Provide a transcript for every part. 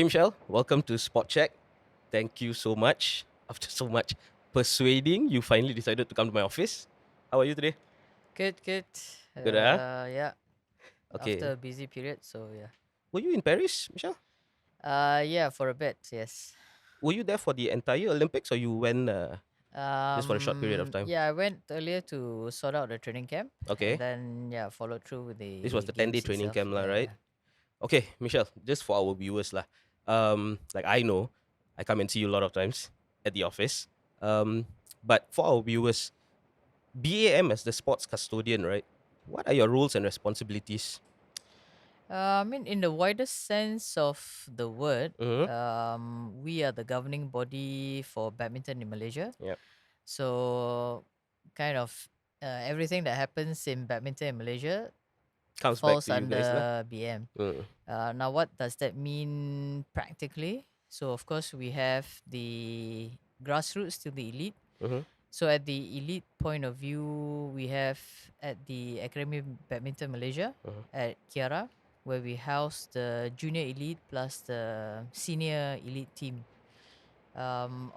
Michelle. Welcome to Spot Check. Thank you so much. After so much persuading, you finally decided to come to my office. How are you today? Good. Good, huh? Yeah. After Okay. a busy period, so yeah. Were you in Paris, Michelle? Yeah, for a bit, yes. Were you there for the entire Olympics or you went just for a short period of time? Yeah, I went earlier to sort out the training camp, and Okay. then yeah, followed through with This was the the 10-day games training itself. camp, lah, right? Yeah. Okay, Michelle, just for our viewers, lah. Like I know, I come and see you a lot of times at the office. But for our viewers, BAM as the sports custodian, right? What are your roles and responsibilities? I mean, in the widest sense of the word, Mm-hmm. we are the governing body for badminton in Malaysia. Yep. So, kind of everything that happens in badminton in Malaysia Comes back falls to you guys, lah. under BM. Mm. Now, what does that mean practically? So, of course, we have the grassroots to the elite. Mm-hmm. So, at the elite point of view, we have at the Academy Badminton Malaysia Mm-hmm. at Kiara, where we house the junior elite plus the senior elite team.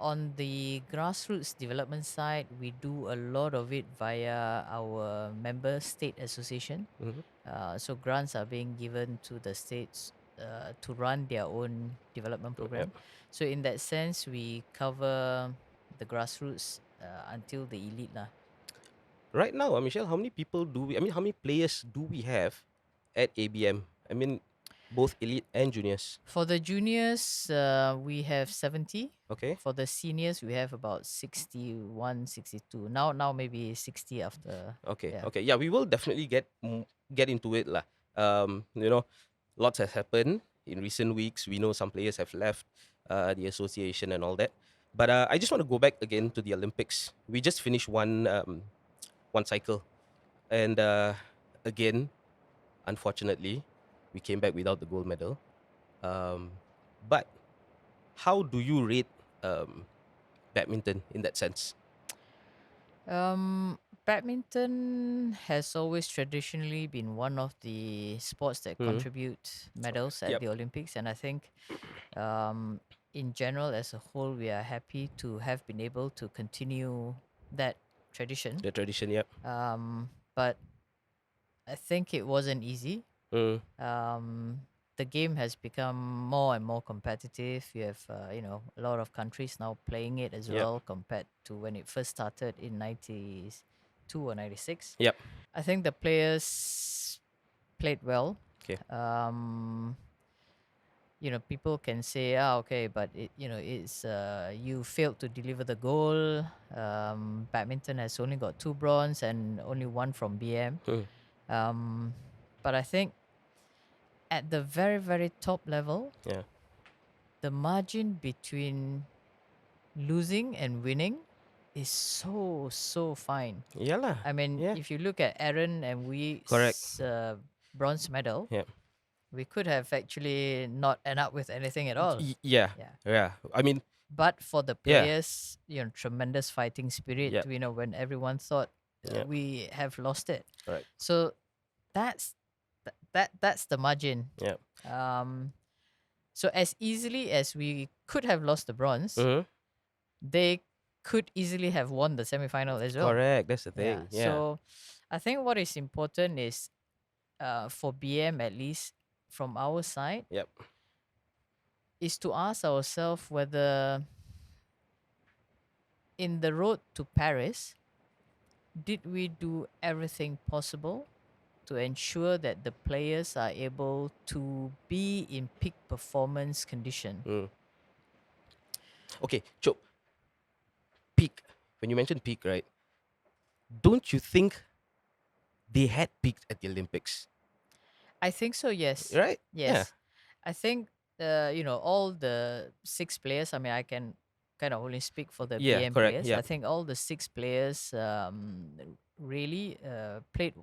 On the grassroots development side, we do a lot of it via our member state association. Mm-hmm. So grants are being given to the states to run their own development Yep. program. So in that sense, we cover the grassroots until the elite lah. Right now, Michelle, how many people do we? I mean, how many players do we have at ABM? I mean, both elite and juniors. For the juniors, we have 70. Okay. For the seniors, we have about 61, 62. Now maybe 60 after. Okay. Yeah. Okay. Yeah, we will definitely get into it, lah. Lots has happened in recent weeks. We know some players have left the association and all that. But I just want to go back again to the Olympics. We just finished one cycle, and again, unfortunately, we came back without the gold medal. But how do you rate badminton in that sense? Badminton has always traditionally been one of the sports that Mhm. contribute medals at Yep. the Olympics, and I think, in general, as a whole, we are happy to have been able to continue that tradition. The tradition, yep. But I think it wasn't easy. Mm. The game has become more and more competitive. You have, a lot of countries now playing it as Yep. well compared to when it first started in 92 or 96. Yep. I think the players played well. Okay. People can say, okay, but it's you failed to deliver the goal. Badminton has only got 2 bronze and only 1 from BM. Mm. But I think at the very, very top level, Yeah. the margin between losing and winning is so fine. Yeah lah. I mean, Yeah. if you look at Aaron and Correct. bronze medal, Yeah. we could have actually not end up with anything at all. Yeah. Yeah. Yeah. I mean, But for the yeah. players, tremendous fighting spirit. Yep. When everyone thought Yep. we have lost it. Correct. So that's that's the margin. Yeah. So as easily as we could have lost the bronze, Mm-hmm. they could easily have won the semifinal as well. Correct. That's the Yeah. thing. Yeah. So I think what is important is, for BM at least from our side, Yep. is to ask ourselves whether in the road to Paris, did we do everything possible to ensure that the players are able to be in peak performance condition? Mm. Okay. So peak. When you mentioned peak, right? Don't you think they had peaked at the Olympics? I think so, yes. Right? Yes. I think all the 6 players, I mean, I can kind of only speak for the Yeah. BM Correct. players. Yeah. I think all the 6 players really played,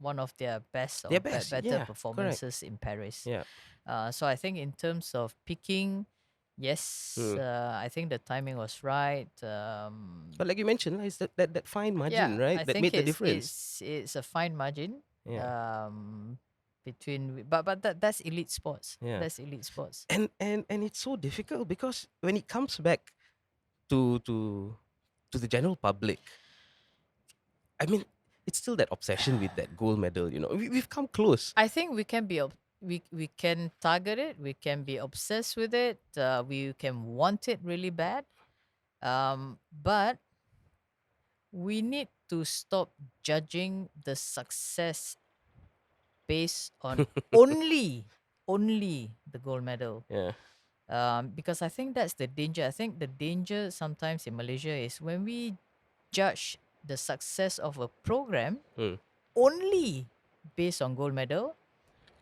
one of their best or Their best, better yeah, correct. performances in Paris. Yeah. So I think in terms of picking, yes, I think the timing was right. But like you mentioned, it's that fine margin, Yeah, right? I That think made the difference. it's a fine margin. Yeah. but that's elite sports. Yeah. That's elite sports. And it's so difficult because when it comes back to to to the general public, I mean, it's still that obsession with that gold medal. We've come close. I think we can we can target it. We can be obsessed with it. We can want it really bad. But we need to stop judging the success based on only the gold medal. Yeah. Because I think that's the danger. I think the danger sometimes in Malaysia is when we judge the success of a program Mm. only based on gold medal,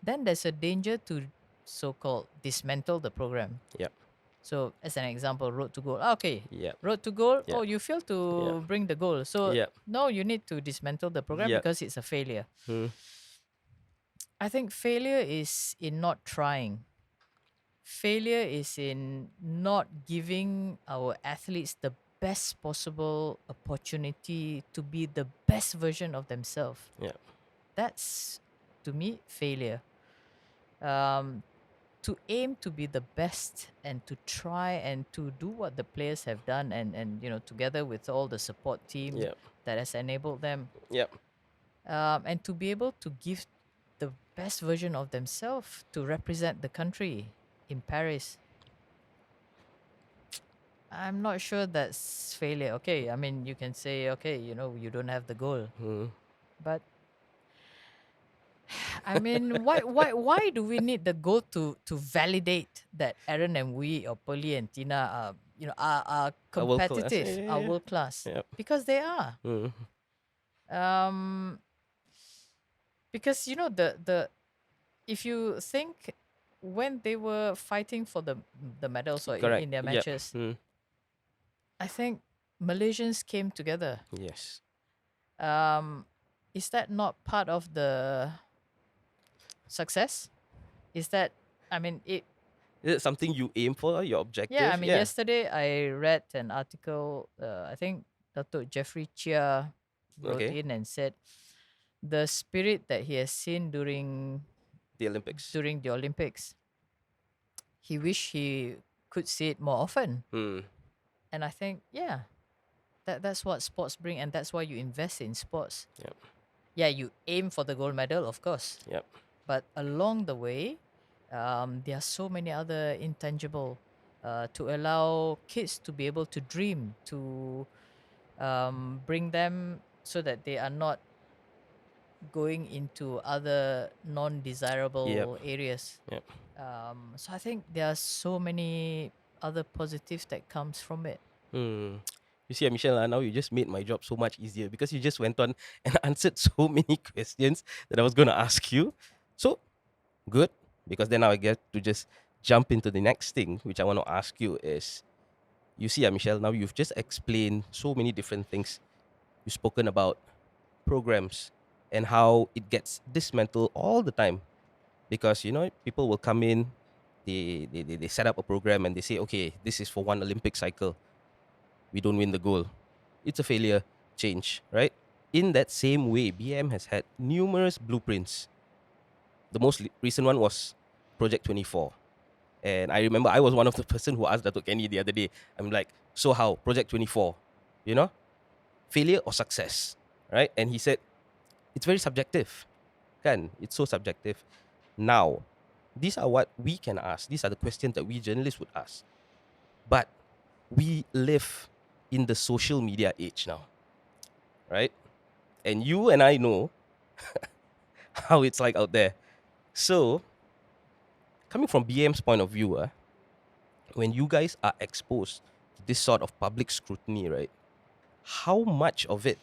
then there's a danger to so-called dismantle the program. Yep. So, as an example, road to gold. Okay, Yep. road to gold. Yep. Oh, you failed Yep. to bring the goal. So, Yep. no, you need to dismantle the program Yep. because it's a failure. Mm. I think failure is in not trying. Failure is in not giving our athletes the best possible opportunity to be the best version of themselves. Yep. That's, to me, failure. Um, to aim to be the best and to try and to do what the players have done and together with all the support team Yep. that has enabled them, Yep. and to be able to give the best version of themselves to represent the country in Paris. I'm not sure that's failure. Okay, I mean, you can say, okay, you don't have the goal, Mm. but I mean, why do we need the goal to validate that Aaron and we or Pearly and Tina are A world class. competitive, Yeah. are Yeah. world class? Yep. Because they are. Mm. Um, because the if you think when they were fighting for the medals or Correct. in their Yep. matches, Mm. I think Malaysians came together. Yes. Is that not part of the success? Is that, I mean, Is it something you aim for? Your objective? yeah, I mean, Yeah. yesterday I read an article. I think Dr. Jeffrey Chia wrote Okay. in and said the spirit that he has seen The Olympics. during the Olympics, he wish he could see it more often. Mm. And I think, yeah, that's what sports bring, and that's why you invest in sports. Yep. Yeah, you aim for the gold medal, of course, Yep. but along the way, there are so many other intangible to allow kids to be able to dream, to bring them so that they are not going into other Yep. non-desirable areas. Yep. So I think there are so many other positives that comes from it. Hmm. You see, Michelle, now you just made my job so much easier because you just went on and answered so many questions that I was going to ask you. So, good, because then now I get to just jump into the next thing, which I want to ask you is, you see, Michelle, now you've just explained so many different things. You've spoken about programs and how it gets dismantled all the time because, people will come in, they set up a program and they say, okay, this is for one Olympic cycle. We don't win the gold. It's a failure. Change, right? In that same way, BM has had numerous blueprints. The most recent one was Project 24. And I remember I was one of the person who asked Datuk Kenny the other day. I'm like, so how? Project 24, you know? Failure or success, right? And he said, it's very subjective. Kan? It's so subjective. Now, these are what we can ask. These are the questions that we journalists would ask. But we live in the social media age now, right? And you and I know how it's like out there. So, coming from BM's point of view, when you guys are exposed to this sort of public scrutiny, right? How much of it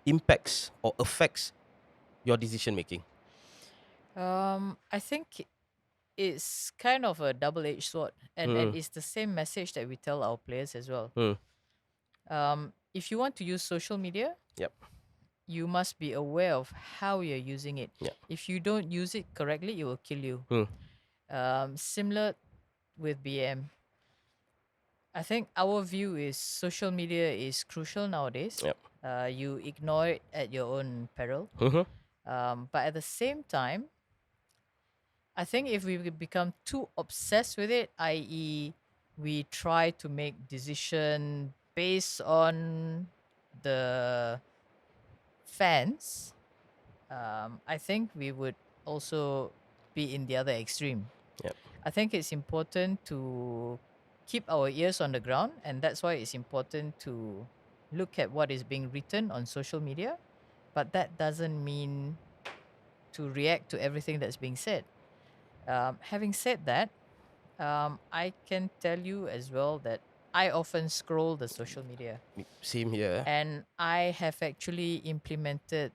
impacts or affects your decision making? I think it's kind of a double-edged sword, and Mm, it's the same message that we tell our players as well. mm, If you want to use social media, yep, you must be aware of how you're using it. yep, If you don't use it correctly, it will kill you. mm, Similar with BM. I think our view is social media is crucial nowadays. yep, You ignore it at your own peril. mm-hmm, But at the same time, I think if we become too obsessed with it, i.e., we try to make decision based on the fans, I think we would also be in the other extreme. Yep. I think it's important to keep our ears on the ground, and that's why it's important to look at what is being written on social media. But that doesn't mean to react to everything that's being said. Having said that, I can tell you as well that I often scroll the social media, Same here. and I have actually implemented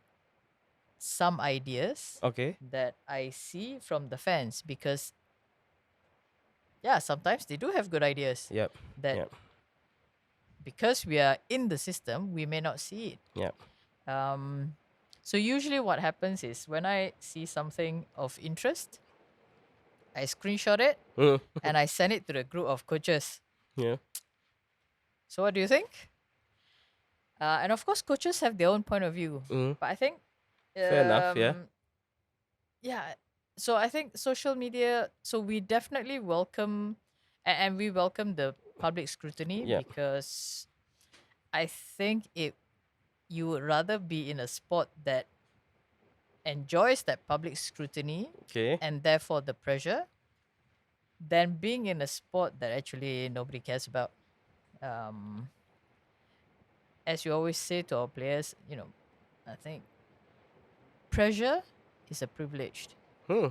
some ideas Okay. that I see from the fans because, yeah, sometimes they do have good ideas Yep. that Yep. because we are in the system, we may not see it. Yep. Um, so usually what happens is when I see something of interest, I screenshot it Mm. and I send it to the group of coaches. Yeah. So what do you think? And of course, coaches have their own point of view, Mm. but I think, Fair enough. Yeah. yeah. So I think social media. So we definitely welcome, and we welcome the public scrutiny Yep. because I think it you would rather be in a sport that enjoys that public scrutiny Okay. and therefore the pressure than being in a sport that actually nobody cares about. Um, as you always say to our players, I think pressure is a privilege. Hmm.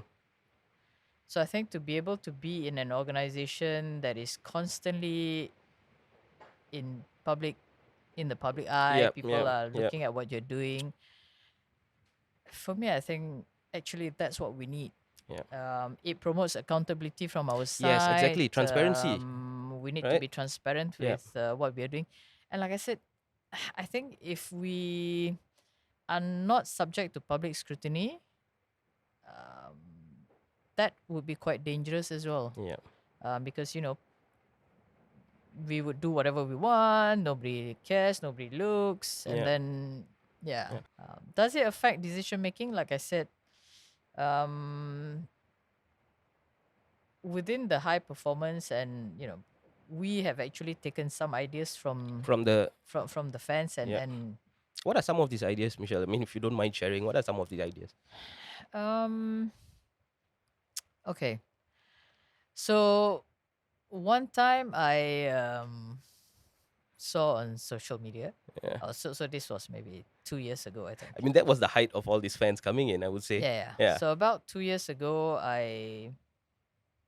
So I think to be able to be in an organization that is constantly in public in the public eye, Yep. people Yep. are Yep. looking at what you're doing. For me, I think actually that's what we need. Yep. It promotes accountability from our Yes. side. Exactly. Transparency. We need to Right. be transparent Yep. with what we are doing. And like I said, I think if we are not subject to public scrutiny, um, that would be quite dangerous as well. Yep. Because, we would do whatever we want, nobody cares, nobody looks. And Yep. then, yeah. Yep. Does it affect decision making? Like I said, um, within the high performance and we have actually taken some ideas from From the. from the fans and Yep. and What are some of these ideas, Michelle? I mean, if you don't mind sharing, what are some of these ideas? um okay, so one time I saw on social media. Yeah. So this was maybe 2 years ago, I think. I mean, that was the height of all these fans coming in, I would say. Yeah, Yeah. so about 2 years ago I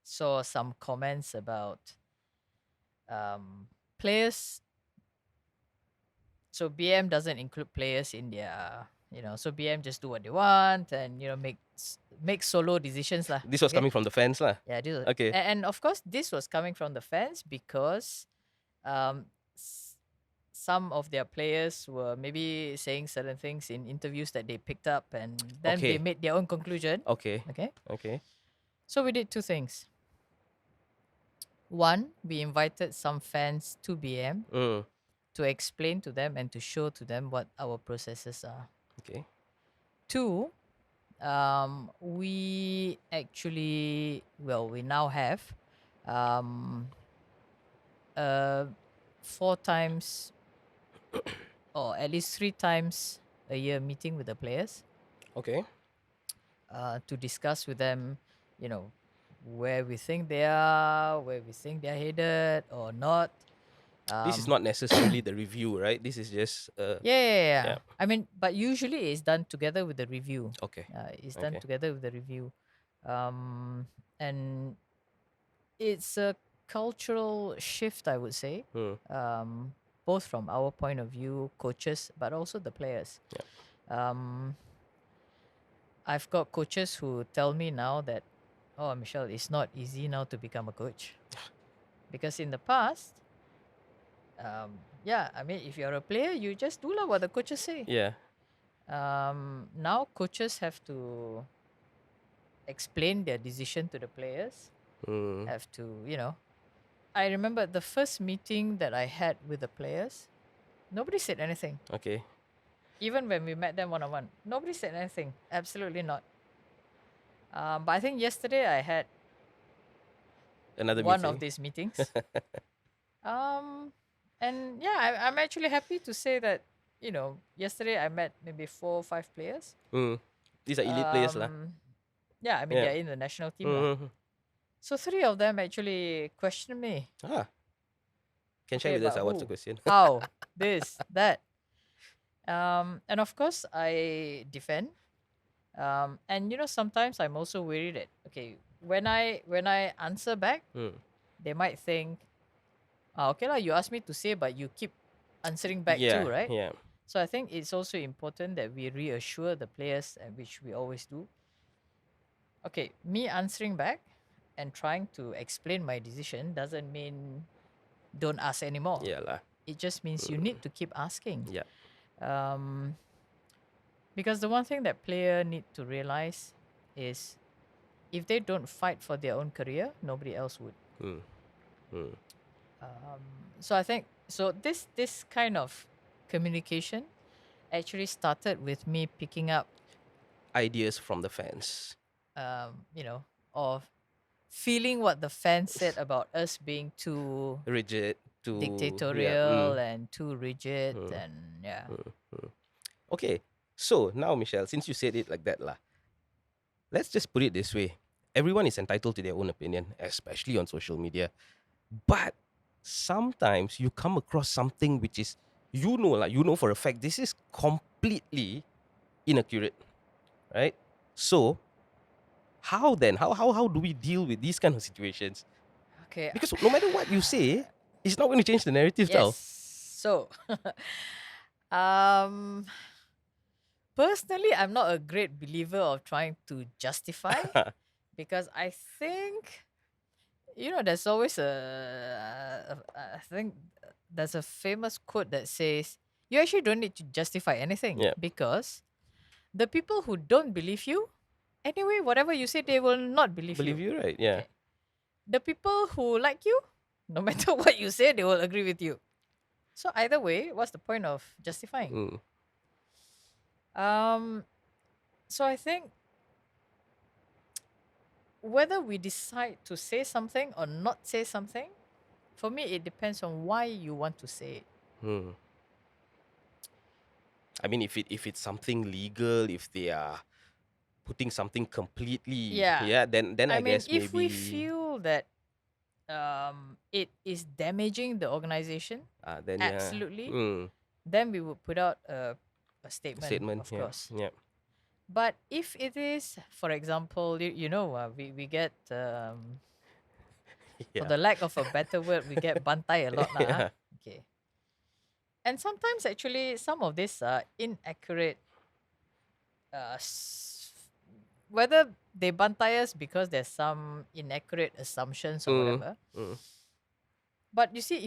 saw some comments about players. So BM doesn't include players in their, so BM just do what they want and make solo decisions lah. This was Okay? coming from the fans, lah. Yeah, Okay. and of course this was coming from the fans because some of their players were maybe saying certain things in interviews that they picked up, and then they Okay. made their own conclusion. Okay. Okay, Okay. so we did two things. One, we invited some fans to BM Mm. to explain to them and to show to them what our processes are. Okay. Two, we actually, we now have um, 4 times or at least 3 times a year meeting with the players Okay. to discuss with them, where we think they are, where we think they're headed or not. This is not necessarily the review, right? This is just. Yeah. Yeah. I mean, but usually it's done together with the review. Okay. It's done Okay. together with the review. And it's a cultural shift, I would say, Hmm. both from our point of view, coaches, but also the players. I've got coaches who tell me now that, oh, Michelle, it's not easy now to become a coach. Because in the past, I mean, if you're a player, you just do what the coaches say. Yeah. Now coaches have to explain their decision to the players. Mm. Have to, I remember the first meeting that I had with the players, nobody said anything. Okay. Even when we met them one-on-one, nobody said anything. Absolutely not. But I think yesterday I had Another one of meeting. these meetings. Um, and yeah, I'm actually happy to say that, yesterday I met maybe 4 or 5 players. Mm. These are elite players, lah. Um, yeah, I mean, Yeah. they're in the national team, lah. Mm-hmm. So 3 of them actually questioned me. Ah, can share Okay, with us. but What's the who? question? How? This, that. And of course, I defend. And sometimes I'm also worried that, okay, when I answer back, Mm. they might think, okay lah, you asked me to say, but you keep answering back too, Yeah, right? yeah. So I think it's also important that we reassure the players, which we always do. Okay, me answering back and trying to explain my decision doesn't mean don't ask anymore. Yeah, lah. It just means you need to keep asking. Yeah. Um, because the one thing that player need to realize is if they don't fight for their own career, nobody else would. Mm. Mm. Um, so I think this kind of communication actually started with me picking up, Ideas from the fans. of feeling what the fans said about us being too Rigid to yeah. dictatorial and too rigid, Mm. and yeah. Okay. So now, Michelle, since you said it like that, lah, let's just put it this way: everyone is entitled to their own opinion, especially on social media. But sometimes you come across something which is for a fact this is completely inaccurate, right? So how then? How do we deal with these kind of situations? Okay. Because no matter what you say, it's not going to change the narrative, Yes. tau. So, um, personally, I'm not a great believer of trying to justify because I think, there's always I think there's a famous quote that says, you actually don't need to justify anything Yeah. because the people who don't believe you, anyway, whatever you say, they will not believe Believe you. you, right? Yeah. Okay. The people who like you, no matter what you say, they will agree with you. So either way, what's the point of justifying? Mm. So I think whether we decide to say something or not say something, for me, it depends on why you want to say it. Mm. I mean, if it's something legal, if they are putting something completely, Yeah. then I mean, guess if we maybe feel that it is damaging the organization, then absolutely, yeah. then we would put out a statement, Statement, of yeah, course. yeah. But if it is, for example, we get, for Yeah. the lack of a better word, we get bantai a lot lah. Yeah. Okay. And sometimes actually some of these are inaccurate, whether they bantai us because there's some inaccurate assumptions or whatever. Mm. But you see,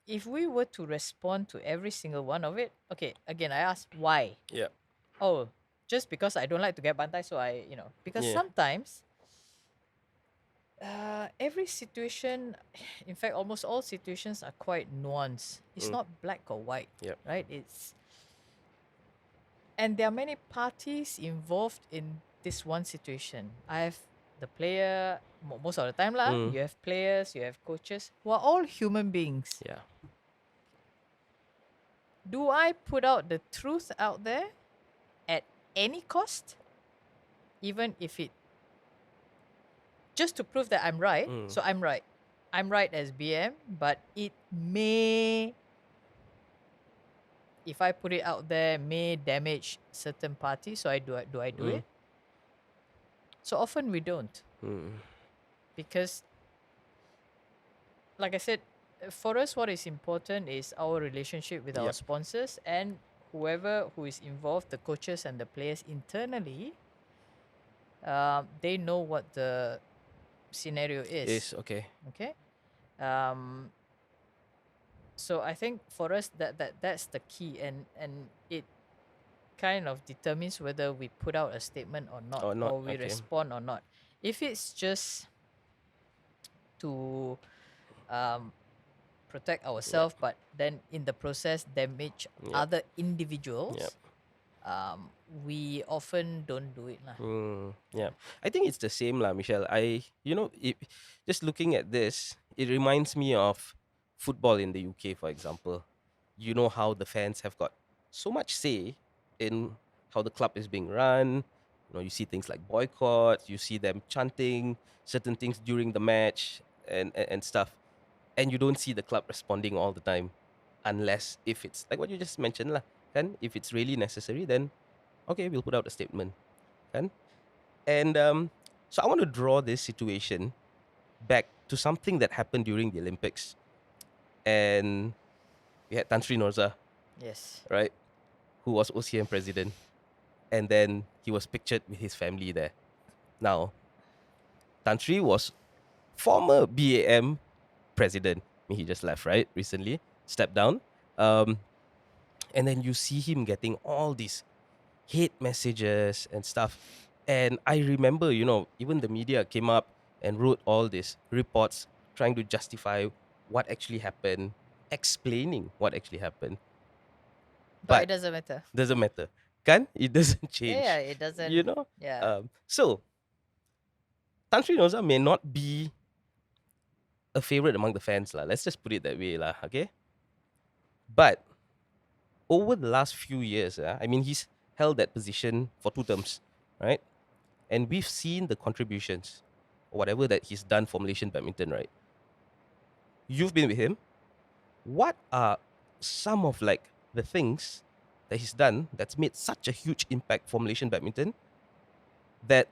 if we were to respond to every single one of it, okay, again, I ask why. Yeah. Oh, just because I don't like to get bantai, so because Yeah. sometimes every situation, in fact, almost all situations are quite nuanced. It's not black or white, Yep. right? And there are many parties involved in this one situation. I have the player, most of the time lah. You have players, you have coaches, who are all human beings. Yeah. Do I put out the truth out there at any cost, even if it just to prove that I'm right? So I'm right. I'm right as BM, but it may, if I put it out there, may damage certain parties. So do I do it? So often we don't, because, like I said, for us, what is important is our relationship with our Yep. sponsors and whoever who is involved, the coaches and the players internally. They know what the scenario is. Okay. Okay. So I think for us that's the key, and it kind of determines whether we put out a statement or not, or we okay. respond or not. If it's just to protect ourselves, but then in the process damage other individuals, we often don't do it lah. Yeah, I think it's the same lah, Michelle. Just looking at this, it reminds me of football in the UK, for example. You know how the fans have got so much say in how the club is being run. You see things like boycotts, you see them chanting certain things during the match and stuff, and you don't see the club responding all the time, unless if it's like what you just mentioned lah, kan? If it's really necessary, then okay, we'll put out a statement, kan? And so I want to draw this situation back to something that happened during the Olympics. And we had Tan Sri Norza, Yes. right, who was OCM president. And then he was pictured with his family there. Now, Tan Sri was former BAM president. I mean, he just left, right, recently, stepped down. And then you see him getting all these hate messages and stuff. And I remember, even the media came up and wrote all these reports trying to justify what actually happened, explaining what actually happened. But it But doesn't matter. doesn't matter. Kan? It doesn't Yeah, change. it doesn't. You know? Yeah. So Tan Sri Noza may not be a favorite among the fans, lah. Let's just put it that way, lah. Okay? But over the last few years, I mean, he's held that position for 2 terms, right? And we've seen the contributions, whatever that he's done for Malaysian badminton, right? You've been with him. What are some of like the things that he's done that's made such a huge impact for Malaysian badminton that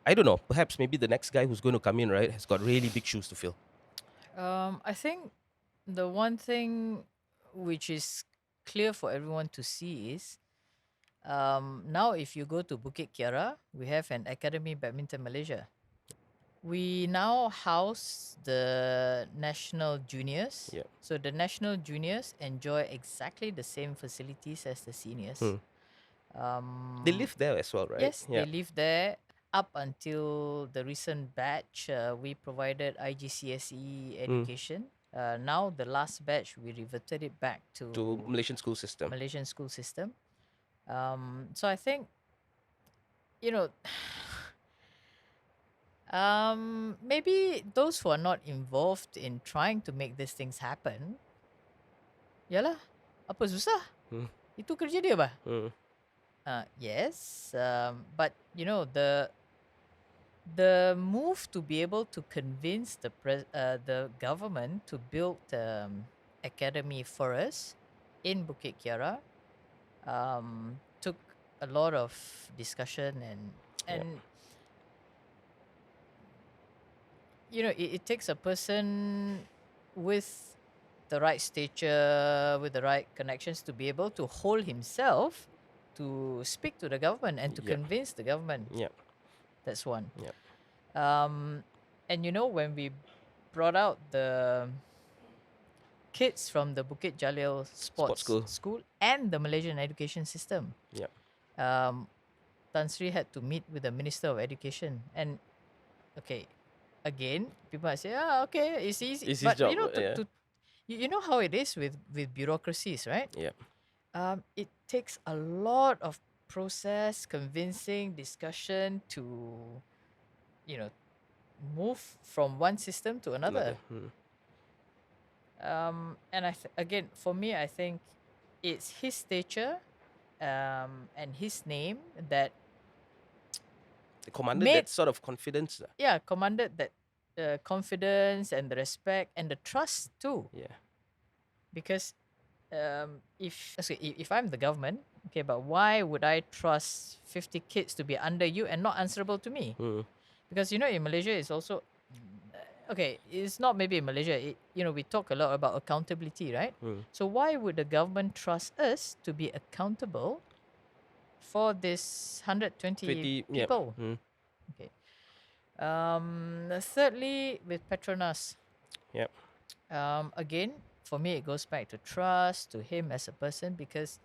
I don't know, perhaps maybe the next guy who's going to come in, right, has got really big shoes to fill. I think the one thing which is clear for everyone to see is now if you go to Bukit Kiara, we have an Academy Badminton Malaysia. We now house the national juniors. Yeah. So the national juniors enjoy exactly the same facilities as the seniors. They live there as well, right? Yes, Yeah. they live there up until the recent batch. We provided IGCSE education. Now the last batch, we reverted it back To Malaysian school system. Malaysian school system. So I think, you know, maybe those who are not involved in trying to make these things happen, yalah, apa susah? Itu kerja dia bah. Yes, but you know the move to be able to convince the government to build academy for us in Bukit Kiara took a lot of discussion and you know it takes a person with the right stature, with the right connections to be able to hold himself to speak to the government and to convince the government. Yeah. That's one. Yeah. And you know, when we brought out the kids from the Bukit Jalil Sports School and the Malaysian education system, Tan Sri had to meet with the Minister of Education. And okay, again, people might say, okay, it's easy. It's but his job, you know, you know how it is with bureaucracies, right? Yeah. It takes a lot of process, convincing, discussion to, you know, move from one system to another. And again, for me, I think it's his stature and his name that commanded that sort of confidence. Yeah, commanded that confidence and the respect and the trust too. Yeah. Because if I'm the government, okay, but why would I trust 50 kids to be under you and not answerable to me? Because you know, in Malaysia, it's also okay. It's not maybe in Malaysia. You know, we talk a lot about accountability, right? So why would the government trust us to be accountable for this 120 people? Okay. Thirdly, with Petronas. Yep. Again, for me, it goes back to trust to him as a person because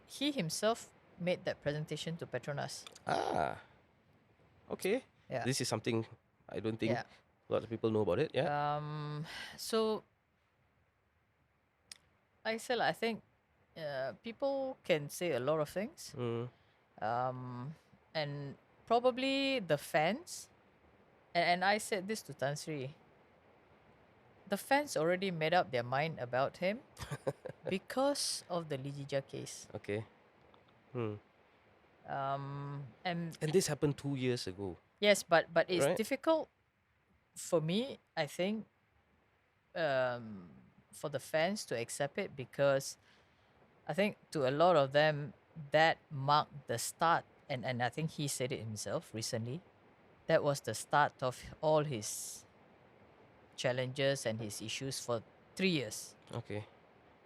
he himself made that presentation to Petronas. Okay. Yeah. This is something I don't think a lot of people know about it. Yeah. So, like I said, I think people can say a lot of things, Mm. and probably the fans. And I said this to Tan Sri. The fans already made up their mind about him because of the Lijija case. Okay. Mm. And And this happened 2 years ago, yes, but it's right? difficult for me, I think, for the fans to accept it, because I think to a lot of them that marked the start, and I think he said it himself recently. That was the start of all his challenges and his issues for 3 years, Okay.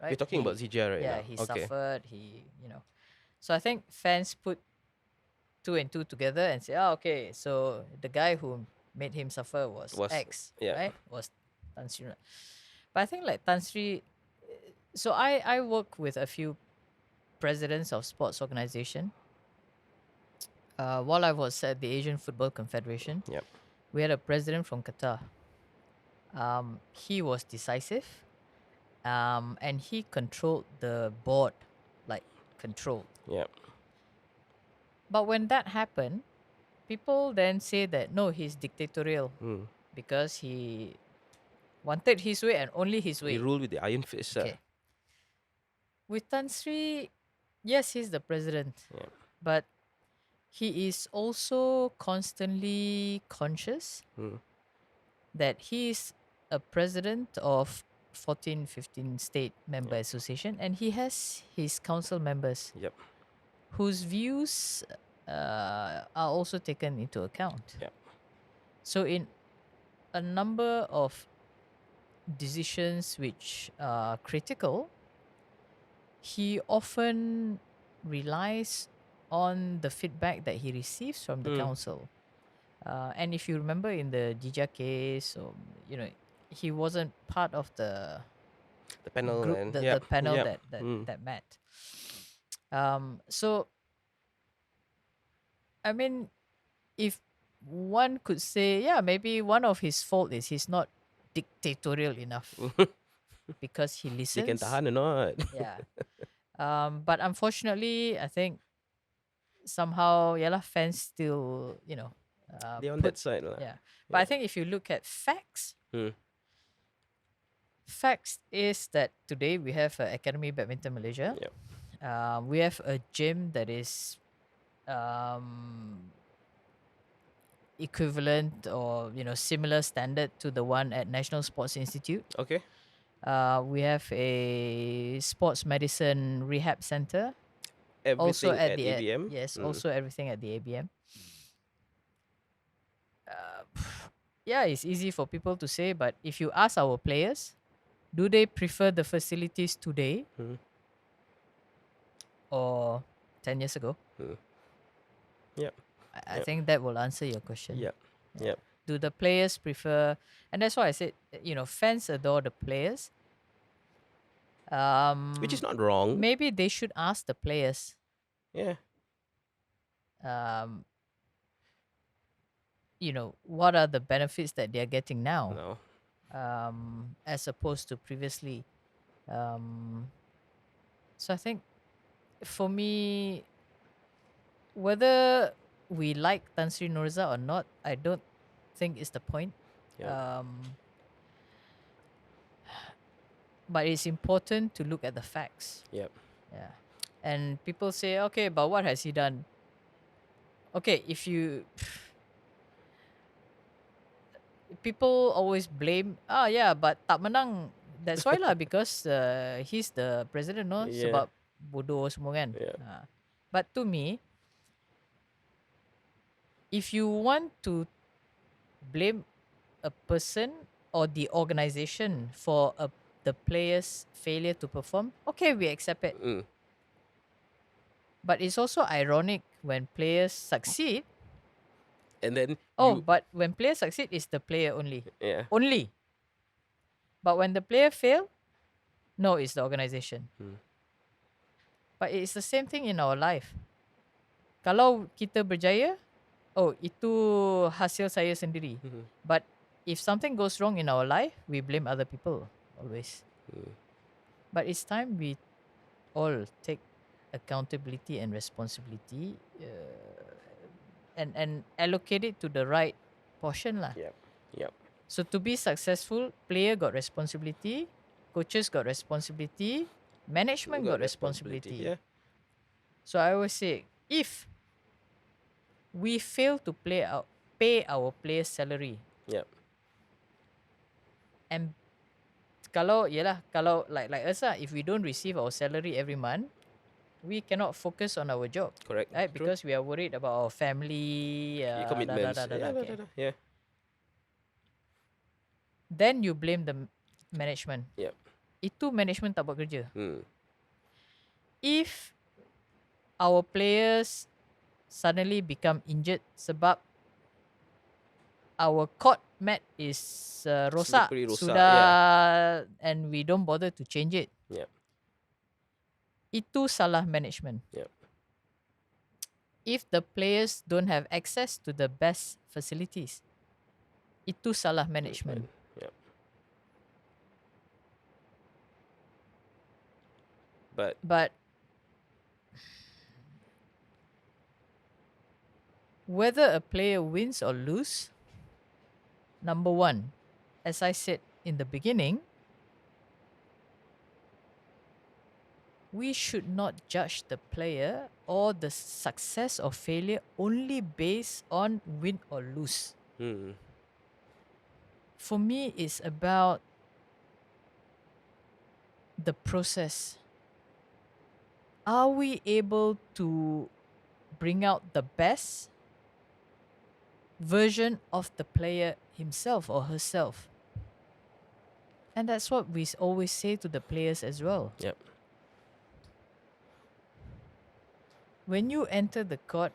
We're right? talking about Zija right Yeah, now. he Okay. suffered. So I think fans put two and two together and say, oh, okay, so the guy who made him suffer was Was X, yeah. right? Was Tan Sri. But I think like Tan Sri, so I work with a few presidents of sports organization. While I was at the Asian Football Confederation, Yep. we had a president from Qatar. He was decisive, and he controlled the board, like controlled. Yep. But when that happened, people then say that no, he's dictatorial Mm. because he wanted his way and only his He way. ruled with the iron fist. Okay. With Tan Sri, yes, he's the president, Yeah. but he is also constantly conscious Mm. that he is a president of 14, 15 state member Yep. association, and he has his council members Yep. whose views are also taken into account. Yep. So in a number of decisions which are critical, he often relies on the feedback that he receives from the Mm. council. And if you remember in the Jija case, he wasn't part of the The panel group, and the yep. panel Yep. that met. So I mean, if one could say, yeah, maybe one of his fault is he's not dictatorial enough because he They can listens. tahan or not. Yeah. But unfortunately, I think somehow, fans still, They're on put, that side. Lah. yeah. But I think if you look at facts, Mm. facts is that today we have Academy Badminton Malaysia. Yep. We have a gym that is equivalent or similar standard to the one at National Sports Institute. Okay. We have a sports medicine rehab center. Also Everything at at the ABM. yes, Mm. also everything at the ABM. Yeah, it's easy for people to say, but if you ask our players, do they prefer the facilities today Mm. or 10 years ago? Yep. I Yep. think that will answer your question. Yep. Yeah. Yep. Do the players prefer? And that's why I said, fans adore the players. Which is not wrong. Maybe they should ask the players. Yeah. What are the benefits that they're getting now, No. as opposed to previously. So I think for me, whether we like Tan Sri Nurza or not, I don't think is the point. Yeah. But it's important to look at the facts. Yep. Yeah. And people say, okay, but what has he done? Okay, if you people always blame, yeah, but tak menang. That's why lah, because he's the president, no? Yeah. Sebab bodoh semua kan. Yeah. But to me, if you want to blame a person or the organization for the player's failure to perform, okay, we accept it. Mm. But it's also ironic when players succeed. And then But when players succeed, it's the player only. yeah. Only. But when the player fail, no, it's the organization. But it's the same thing in our life. Kalau kita berjaya, itu hasil saya sendiri. But if something goes wrong in our life, we blame other people always. But it's time we all take accountability and responsibility and allocate it to the right portion lah. Yep. Yep. So to be successful, player got responsibility, coaches got responsibility, management got responsibility. Yeah. So I always say, if we fail to pay our players' salary, Yep. and kalau like us lah, if we don't receive our salary every month, we cannot focus on our job, Correct. right? True. Because we are worried about our family, Your commitments. okay. Yeah. Then you blame the management. Yep. Itu management tak buat kerja. Hmm. If our players suddenly become injured sebab our court mat is rosak, Slippery, rosak, sudah, and we don't bother to change it. Yep. Itu salah management. Yep. If the players don't have access to the best facilities, itu salah management. Yep. But whether a player wins or lose, number one, as I said in the beginning, we should not judge the player or the success or failure only based on win or lose. For me, it's about the process. Are we able to bring out the best version of the player himself or herself? And that's what we always say to the players as well. Yep. When you enter the court,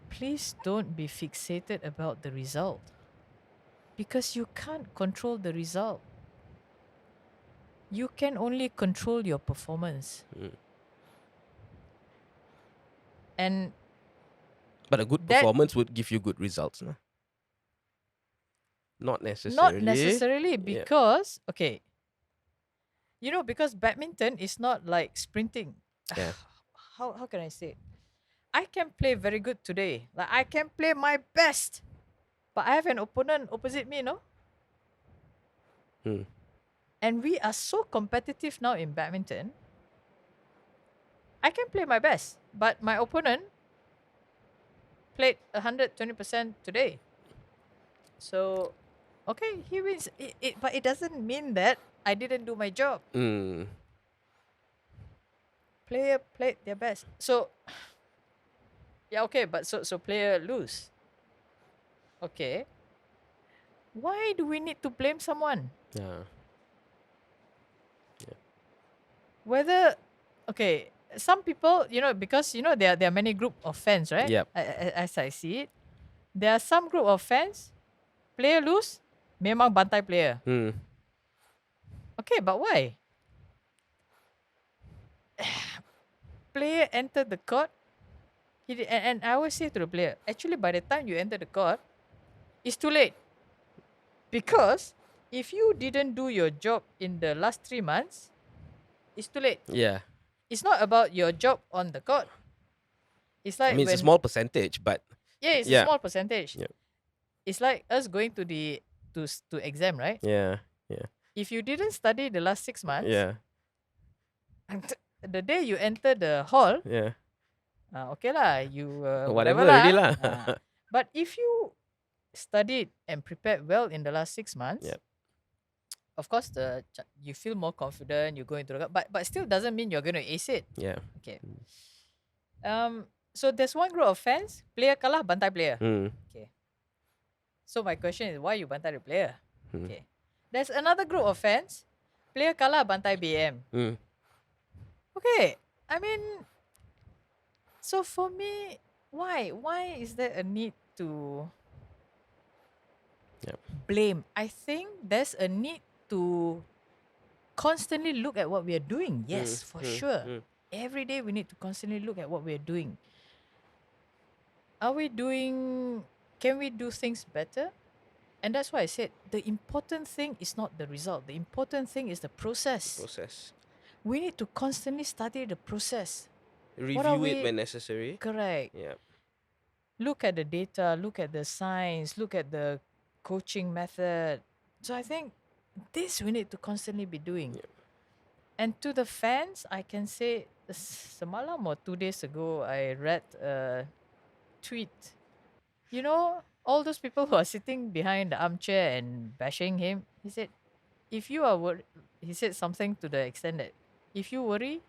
please don't be fixated about the result, because you can't control the result. You can only control your performance. And But a good performance would give you good results, no? Not necessarily. Not necessarily, because okay, because badminton is not like sprinting. Yeah. How can I say it? I can play very good today. Like, I can play my best, but I have an opponent opposite me, no? And we are so competitive now in badminton. I can play my best, but my opponent played 120% today. So, okay, he wins. But it doesn't mean that I didn't do my job. Player played their best. So, yeah, okay, but so player lose. Okay. Why do we need to blame someone? Yeah. Whether, okay, some people, because, there are many group of fans, right? Yep. As I see it, there are some group of fans, player lose, memang bantai player. Okay, but why? Player entered the court, and I always say to the player, actually, by the time you enter the court, it's too late. Because if you didn't do your job in the last 3 months, it's too late. Yeah. It's not about your job on the court. It's like, it's a small percentage, but yeah, it's a small percentage. Yep. It's like us going to to exam, right? Yeah. If you didn't study the last 6 months, the day you enter the hall, okay lah, you whatever already lah. But if you studied and prepared well in the last 6 months, of course you feel more confident. You go into the but still doesn't mean you're going to ace it. Yeah. Okay. So there's one group of fans, player kalah, bantai player. Okay. So my question is, why you bantai the player? Okay. There's another group of fans, player kalah, bantai BM. Okay. I mean, so for me, why is there a need to blame? I think there's a need to constantly look at what we are doing. Yes, for sure. Every day we need to constantly look at what we are doing. Can we do things better? And that's why I said the important thing is not the result. The important thing is the process. we need to constantly study the process. What are Review it we when necessary. correct? Yeah. Look at the data, look at the science, look at the coaching method. So I think this we need to constantly be doing. Yeah. And to the fans, I can say semalam or 2 days ago, I read a tweet. You know, all those people who are sitting behind the armchair and bashing him, he said, if you are worried, he said something to the extent that if you worry,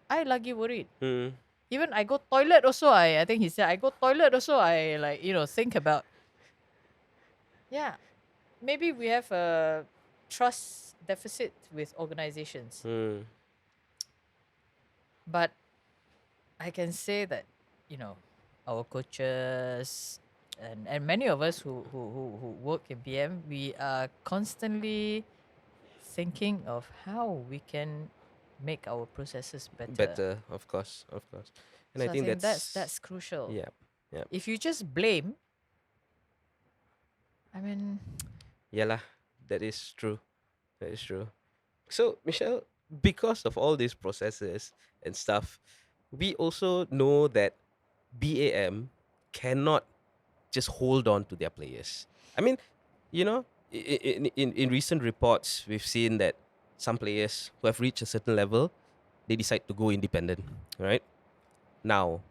I lagi worried. Mm. Even I go toilet also, I think he said, I go toilet also, I like, think about, yeah, maybe we have a trust deficit with organizations. Mm. But I can say that, our coaches and many of us who work in PM, we are constantly thinking of how we can make our processes better. Better, of course, of course. And I So I think think that's that's that's crucial. yeah, yeah, If you just blame, I mean, yeah lah. That is true. That is true. So, Michelle, because of all these processes and stuff, we also know that BAM cannot just hold on to their players. I mean, you know, in recent reports, we've seen that some players who have reached a certain level, they decide to go independent, right? Now,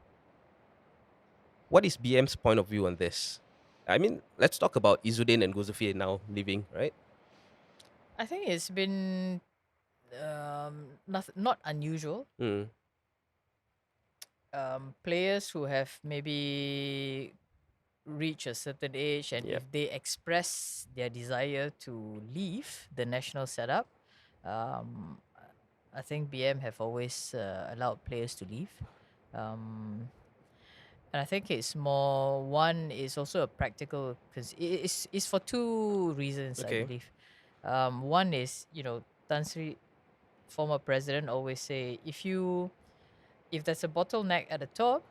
what is BM's point of view on this? I mean, let's talk about Izudin and Gozafi now leaving, right? I think it's been not unusual. Mm, Players who have maybe reach a certain age and yep. if they express their desire to leave the national setup, um, I think BM have always allowed players to leave. And I think it's more, one is also a practical, because it's for two reasons, I Okay. believe. One is, Tan Sri, former president, always say, if there's a bottleneck at the top,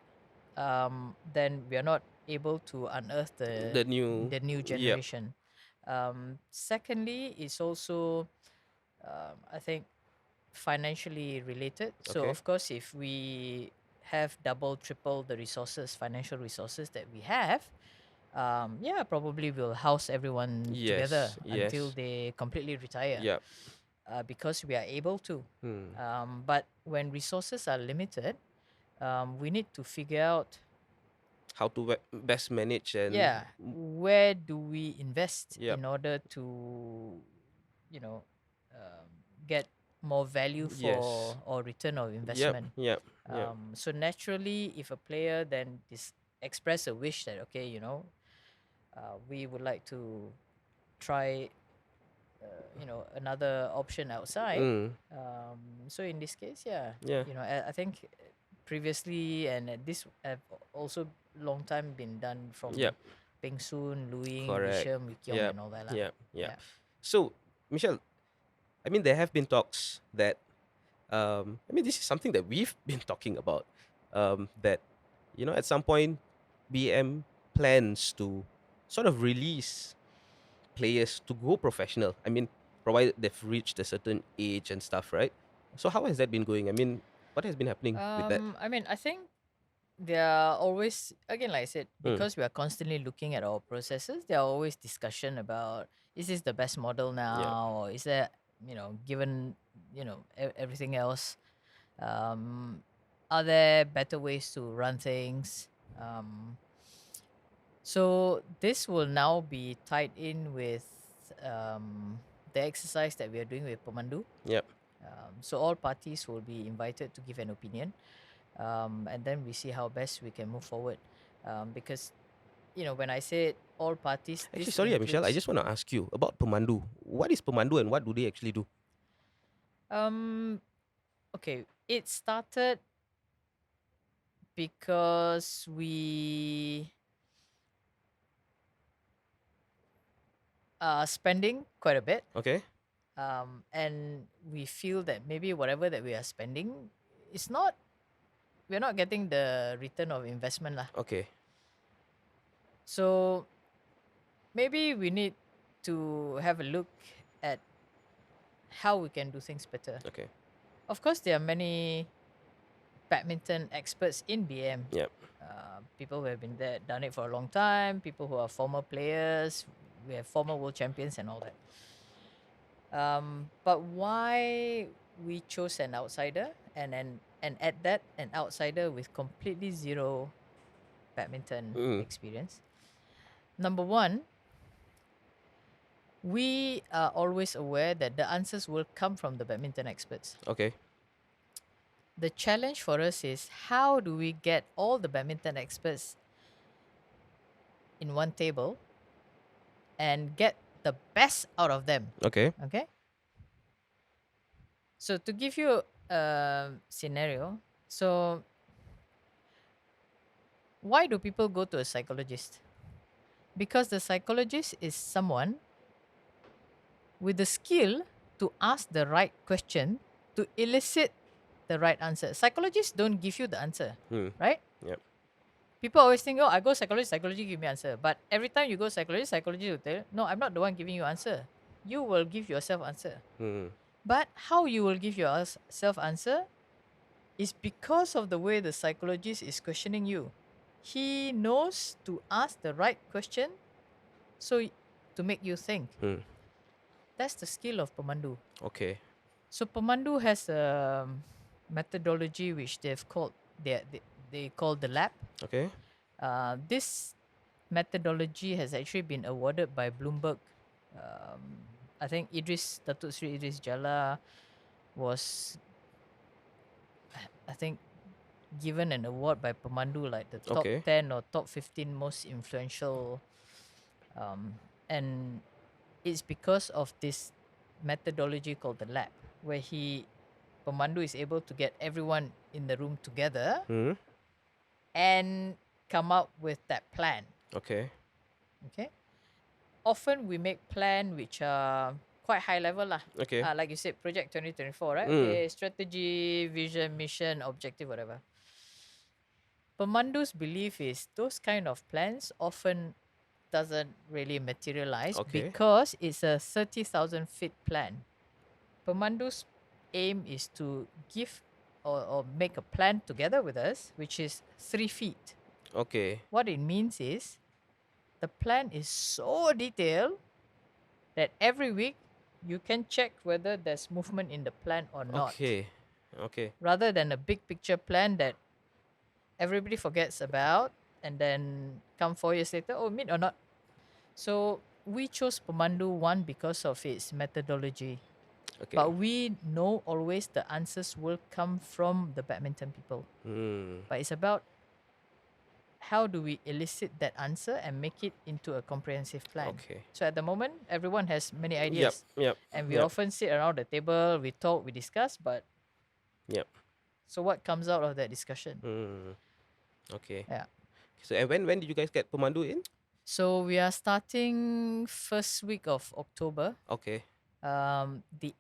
then we are not able to unearth The new, the new yep. generation. Secondly, it's also, I think, financially related. So Okay. of course, if we have double, triple the resources, financial resources that we have, yeah, probably we'll house everyone together Yes, until yes, they completely retire, yep. because we are able to. Hmm. But when resources are limited, we need to figure out, How to best manage and yeah, where do we invest yep, in order to, you know, um, get more value yes, for or return of yep, investment. yep, yep. So naturally, if a player then express a wish that, okay, we would like to try, another option outside. Mm, So in this case, yeah, yeah, I think previously, and this have also long time been done from yep. Peng Soon, Lu Ying, Correct. Wisham, Wee Kiong, Yep, and all that lah. yep, yep. Yeah. So, Michelle, I mean, there have been talks that, I mean, this is something that we've been talking about. That, at some point, BM plans to sort of release players to go professional. I mean, provided they've reached a certain age and stuff, right? So, how has that been going? I mean, what has been happening with that? I mean, I think there are always, again, like I said, Mm, because we are constantly looking at our processes, there are always discussion about, is this the best model yeah. now, or is there, given, everything else, um, are there better ways to run things? So this will now be tied in with, the exercise that we are doing with Pemandu. Yep. So all parties will be invited to give an opinion, and then we see how best we can move forward. Because, when I say all parties, Actually, this sorry, Michelle. I includes. just want to ask you about Pemandu. What is Pemandu and what do they actually do? Um, okay, it started because we are spending quite a bit, Okay. and we feel that maybe whatever that we are spending is not, we're not getting the return of investment lah. Okay. So maybe we need to have a look at how we can do things better. Okay. Of course, there are many badminton experts in BM. Yep. People who have been there, done it for a long time. People who are former players. We have former world champions and all that. But why we chose an outsider and at that an outsider with completely zero badminton experience. Number one, we are always aware that the answers will come from the badminton experts. Okay. The challenge for us is how do we get all the badminton experts in one table and get the best out of them. Okay. Okay. So to give you a scenario, so why do people go to a psychologist? Because the psychologist is someone with the skill to ask the right question to elicit the right answer. Psychologists don't give you the answer, right? Yep. People always think, oh, I go psychologist, psychology give me answer. But every time you go psychologist, psychology will tell, no, I'm not the one giving you answer. You will give yourself answer. But how you will give yourself answer is because of the way the psychologist is questioning you. He knows to ask the right question so to make you think. That's the skill of Pemandu. Okay. So Pemandu has a methodology which they've called they call the lab. Okay. This methodology has actually been awarded by Bloomberg. I think Datuk Sri Idris Jala was, I think, given an award by Pemandu, like the top Okay. 10 or top 15 most influential. And it's because of this methodology called the lab, where Pemandu is able to get everyone in the room together and come up with that plan. Okay. Okay. Often we make plan which are quite high level lah. Okay. Like you said, Project 2024, right? Okay, strategy, vision, mission, objective, whatever. Pemandu's belief is those kind of plans often doesn't really materialize because it's a 30,000 feet plan. Pemandu's aim is to give or make a plan together with us, which is 3 feet. Okay. What it means is the plan is so detailed that every week you can check whether there's movement in the plan or not. Okay. Okay. Rather than a big picture plan that everybody forgets about and then come 4 years later, oh, meet or not. So we chose Pemandu one because of its methodology. Okay. But we know always the answers will come from the badminton people. But it's about how do we elicit that answer and make it into a comprehensive plan. Okay. So at the moment, everyone has many ideas. Yep. And we often sit around the table, we talk, we discuss, but so what comes out of that discussion? Okay. Yeah. So and when did you guys get Pemandu in? So we are starting first week of October. Okay. We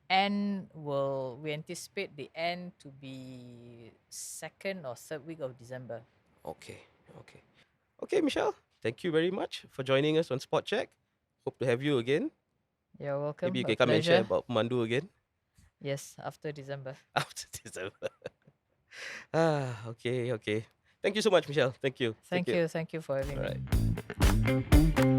anticipate the end to be second or third week of December. Okay. Okay, Michelle. Thank you very much for joining us on Spot Check. Hope to have you again. You're welcome. Maybe you A can come and share pleasure. about Pemandu again. Yes, after December. After December. Okay. Thank you so much, Michelle. Thank you. Thank you for having me. All right.